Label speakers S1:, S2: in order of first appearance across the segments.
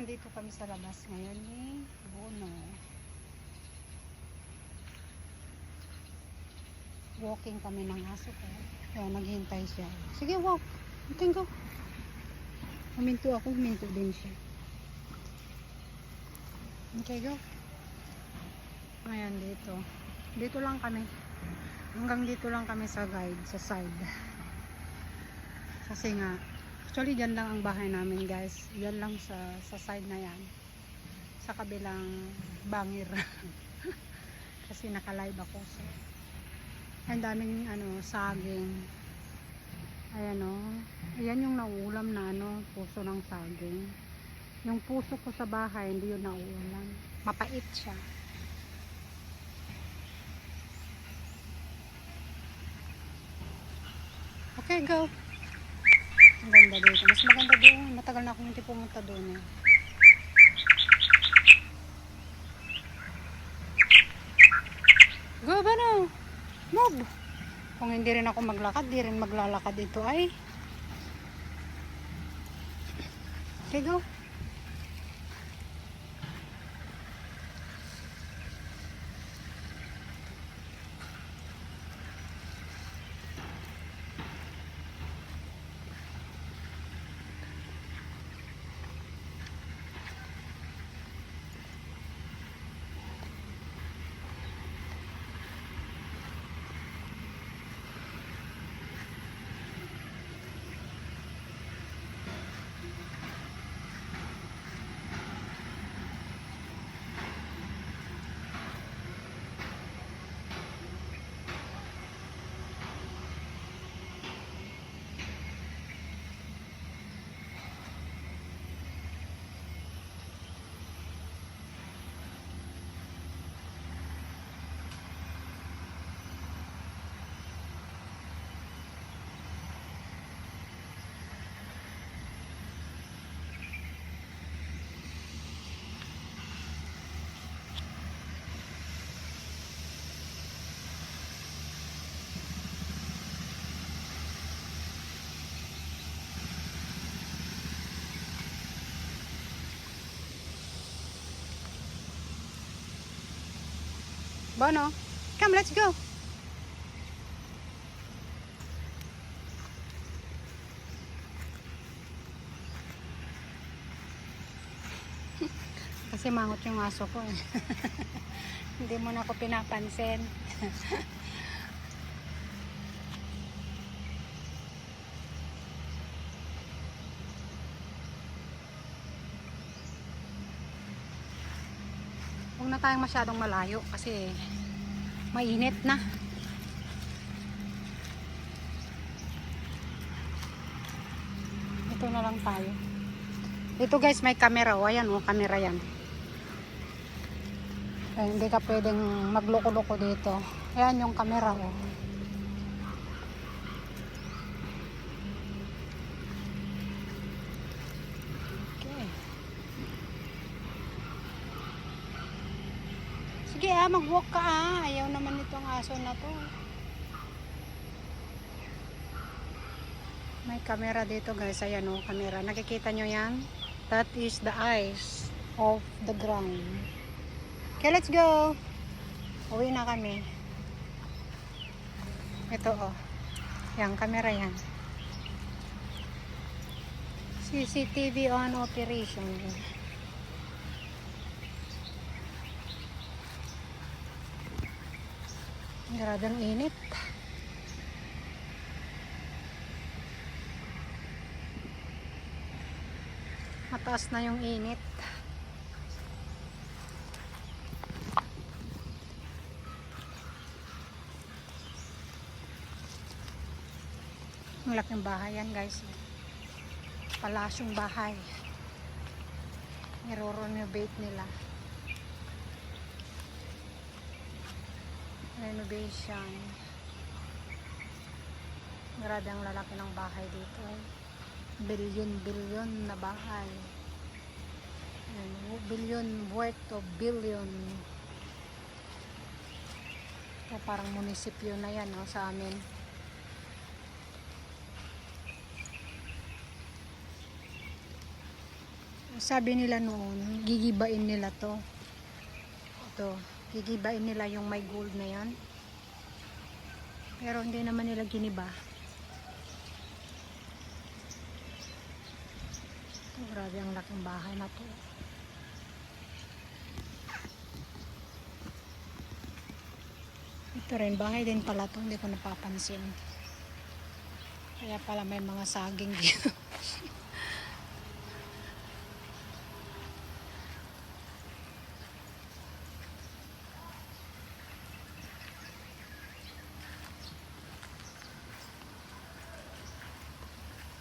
S1: Nandito kami sa labas ngayon ni Bono. Walking kami ng aso ko. Kaya naghihintay siya. Sige, walk. You can go. Huminto ako, huminto din siya. Okay, go. Ayan, dito. Dito lang kami. Hanggang dito lang kami sa guide, sa side. Kasi nga, actually dyan lang ang bahay namin, guys. Yan lang sa side na yan. Sa kabilang bangir. Kasi naka-live ako. So, ang daming saging. Ayan o. Ayan yung nauulam na puso ng saging. Yung puso ko sa bahay, hindi yun nauulam. Mapait siya. Okay, go. Ang ganda dito. Mas maganda doon. Matagal na akong hindi pumunta doon. Go ba no? Move. Kung hindi rin ako maglakad, di rin maglalakad ito ay. Okay, go. Bono, come, let's go. Kasi mangot yung aso ko eh. Hindi mo na ako pinapansin. Huwag na tayong masyadong malayo kasi mainit na. Ito na lang tayo. Ito guys, may camera. O, ayan o, camera yan. Ay, hindi ka pwedeng magloko-loko dito. Ayan yung camera o. Okay. Sige mag-walk ka Ayaw naman itong aso na to. May camera dito guys. Ayan o, camera. Nakikita nyo yan? That is the eyes of the ground. Okay, let's go. Uwi na kami. Ito o. Yan, camera yan. CCTV on operation. Grabe ang init. Mataas na yung init. Ang laking bahay yan guys. Palasyong bahay. I-renovate nila. Renovation. Grabe ang lalaki ng bahay dito. Billion na bahay. Billion worth of billion. Ito parang munisipyo na yan sa amin. Sabi nila noon, gigibain nila to. Ito, gigibain nila yung may gold na yan. Pero hindi naman nila giniba. Ito, grabe ang laking bahay na to. Ito rin, bahay din pala to, hindi ko napapansin. Kaya pala may mga saging dito.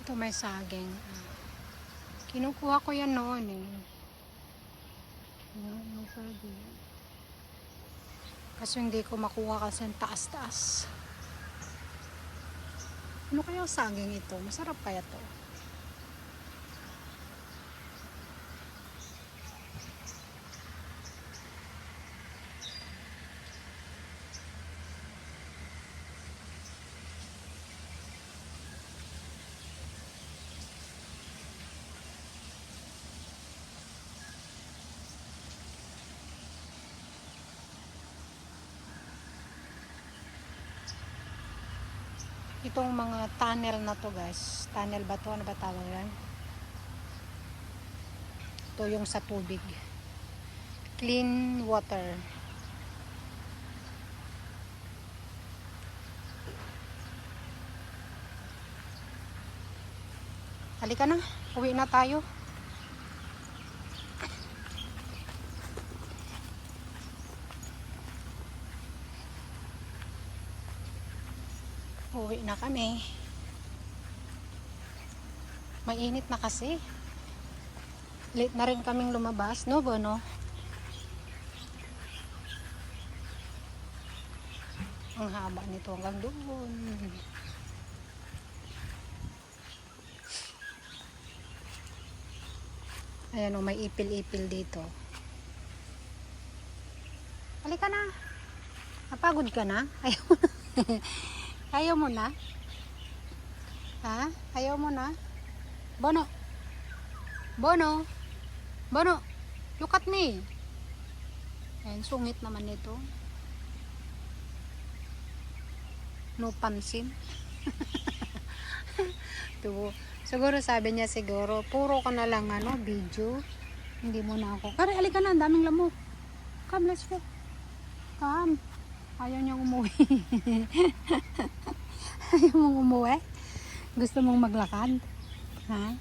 S1: Ito may saging. Kinukuha ko yan noon eh. Yung saging. Kaso hindi ko makuha kasi ang taas-taas. Ano kaya ang saging ito? Masarap kaya to? Itong mga tunnel na to guys, tunnel ba to? Ano ba tawag yan? Ito yung sa tubig, clean water. Halika na, uwi na tayo. Uwi na kami. Mainit na kasi. Late na rin kaming lumabas, no Bono? Ang haba nito hanggang doon. Ayan o, may ipil-ipil dito. Halika na. Napagod ka na? Ayaw mo na. Ayaw mo na? Ha? Ayaw mo na? Bono? Bono? Bono? Look at me. Ayan, sungit naman nito. No pansin. Ito. Siguro sabi niya siguro, puro ka na lang video. Hindi mo na ako. Kare, alika na, ang daming lamok. Come, let's go. Come. Ayaw niyang umuwi. Ayaw mong umuwi? Gusto mong maglakad? Ha?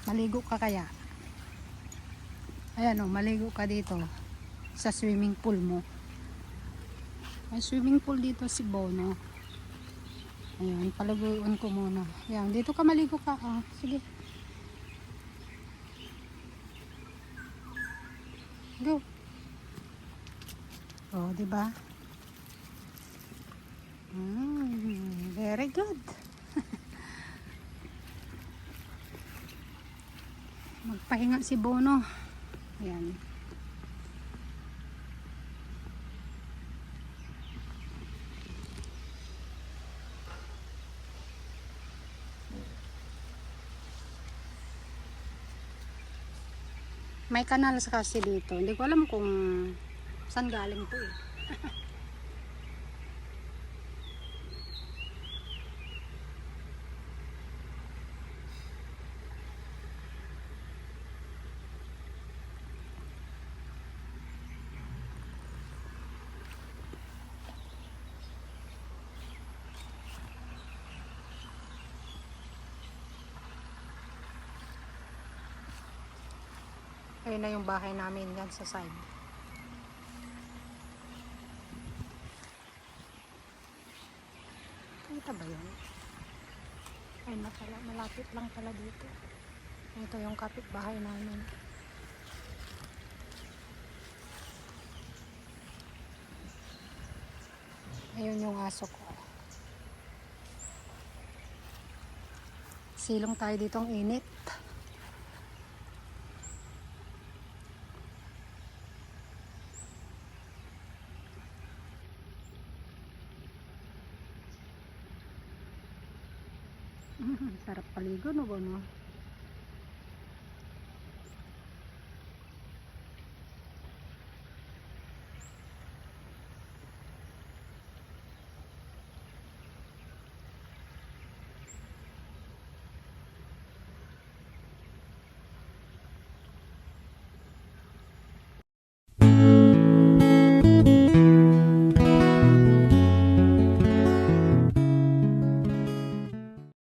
S1: Maligo ka kaya? Ayan o, maligo ka dito sa swimming pool mo. May swimming pool dito si Bono. Ayan, palaguin ko muna. Ayan, dito ka maligo ka. Ah, sige. Go. Oh, di ba? Very good. Magpahinga si Bono. Ayan. May kanal kasi dito. Hindi ko alam kung saan galing to eh. Ayun na yung bahay namin yan sa side. Kita ba yun? Ay na pala, malapit lang pala dito. Ito yung kapitbahay namin. Ayun yung aso ko. Silong tayo dito, ang init. Sarap paligo no ba no?